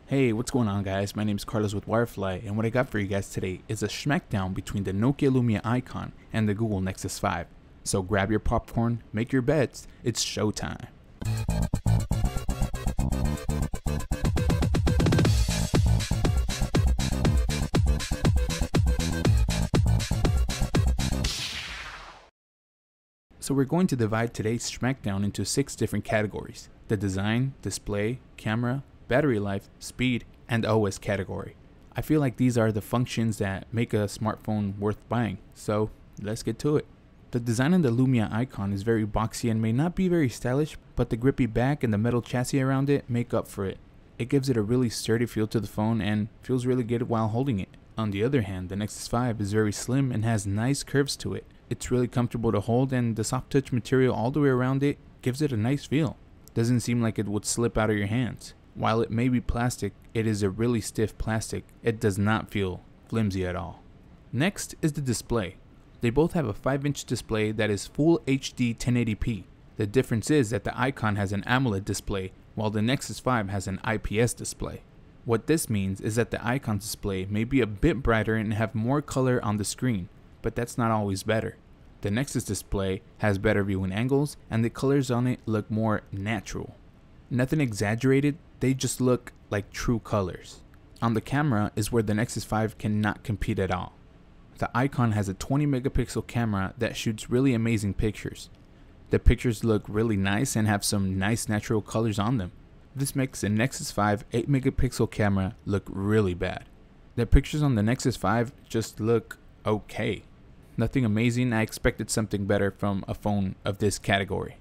Hey, what's going on guys? My name is Carlos with Wirefly, and what I got for you guys today is a schmackdown between the Nokia Lumia Icon and the Google Nexus 5. So grab your popcorn, make your bets, it's showtime. So we're going to divide today's schmackdown into 6 different categories: the design, display, camera, battery life, speed, and OS category. I feel like these are the functions that make a smartphone worth buying, so let's get to it. The design of the Lumia Icon is very boxy and may not be very stylish, but the grippy back and the metal chassis around it make up for it. It gives it a really sturdy feel to the phone and feels really good while holding it. On the other hand, the Nexus 5 is very slim and has nice curves to it. It's really comfortable to hold, and the soft touch material all the way around it gives it a nice feel. Doesn't seem like it would slip out of your hands. While it may be plastic, it is a really stiff plastic. It does not feel flimsy at all. Next is the display. They both have a 5-inch display that is full HD 1080p. The difference is that the Icon has an AMOLED display, while the Nexus 5 has an IPS display. What this means is that the Icon's display may be a bit brighter and have more color on the screen, but that's not always better. The Nexus display has better viewing angles, and the colors on it look more natural. Nothing exaggerated, they just look like true colors. On the camera is where the Nexus 5 cannot compete at all. The Icon has a 20 megapixel camera that shoots really amazing pictures. The pictures look really nice and have some nice natural colors on them. This makes the Nexus 5 8 megapixel camera look really bad. The pictures on the Nexus 5 just look okay. Nothing amazing. I expected something better from a phone of this category.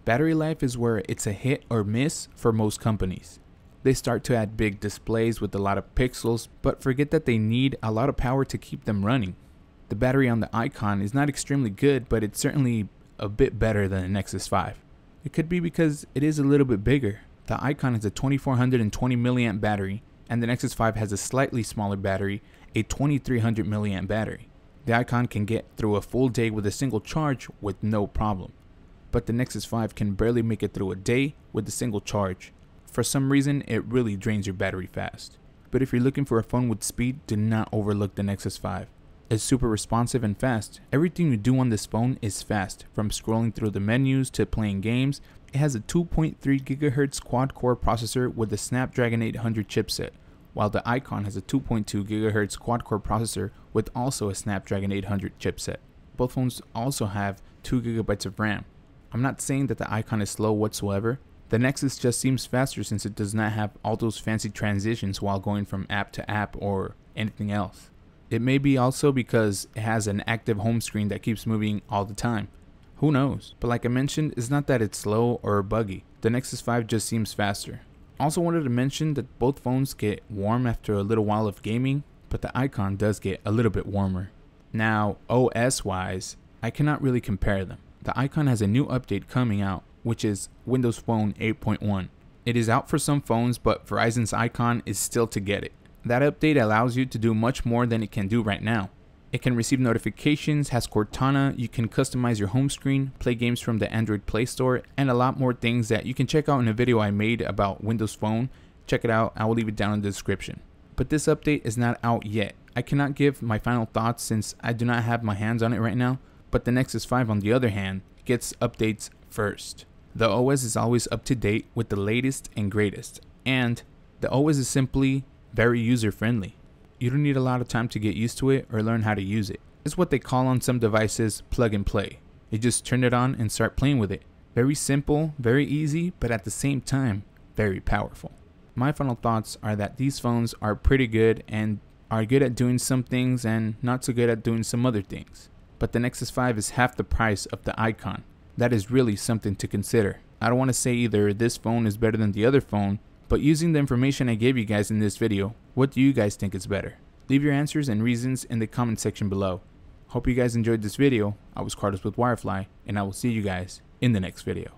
Battery life is where it's a hit or miss for most companies. They start to add big displays with a lot of pixels, but forget that they need a lot of power to keep them running. The battery on the Icon is not extremely good, but it's certainly a bit better than the Nexus 5. It could be because it is a little bit bigger. The Icon has a 2420 milliamp battery, and the Nexus 5 has a slightly smaller battery, a 2300 milliamp battery. The Icon can get through a full day with a single charge with no problem, but the Nexus 5 can barely make it through a day with a single charge. For some reason, it really drains your battery fast. But if you're looking for a phone with speed, do not overlook the Nexus 5. It's super responsive and fast. Everything you do on this phone is fast, from scrolling through the menus to playing games. It has a 2.3 GHz quad-core processor with a Snapdragon 800 chipset, while the Icon has a 2.2 GHz quad-core processor with also a Snapdragon 800 chipset. Both phones also have 2 GB of RAM. I'm not saying that the Icon is slow whatsoever. The Nexus just seems faster since it does not have all those fancy transitions while going from app to app or anything else. It may be also because it has an active home screen that keeps moving all the time. Who knows? But like I mentioned, it's not that it's slow or buggy. The Nexus 5 just seems faster. Also wanted to mention that both phones get warm after a little while of gaming, but the Icon does get a little bit warmer. Now, OS wise, I cannot really compare them. The Icon has a new update coming out, which is Windows Phone 8.1. It is out for some phones, but Verizon's Icon is still to get it. That update allows you to do much more than it can do right now. It can receive notifications, has Cortana, you can customize your home screen, play games from the Android Play Store, and a lot more things that you can check out in a video I made about Windows Phone. Check it out, I will leave it down in the description. But this update is not out yet. I cannot give my final thoughts since I do not have my hands on it right now, but the Nexus 5 on the other hand gets updates first. The OS is always up to date with the latest and greatest, and the OS is simply very user friendly. You don't need a lot of time to get used to it or learn how to use it. It's what they call on some devices plug and play. You just turn it on and start playing with it. Very simple, very easy, but at the same time, very powerful. My final thoughts are that these phones are pretty good and are good at doing some things and not so good at doing some other things. But the Nexus 5 is half the price of the Icon. That is really something to consider. I don't want to say either this phone is better than the other phone, but using the information I gave you guys in this video, what do you guys think is better? Leave your answers and reasons in the comment section below. Hope you guys enjoyed this video. I was Carlos with Wirefly, and I will see you guys in the next video.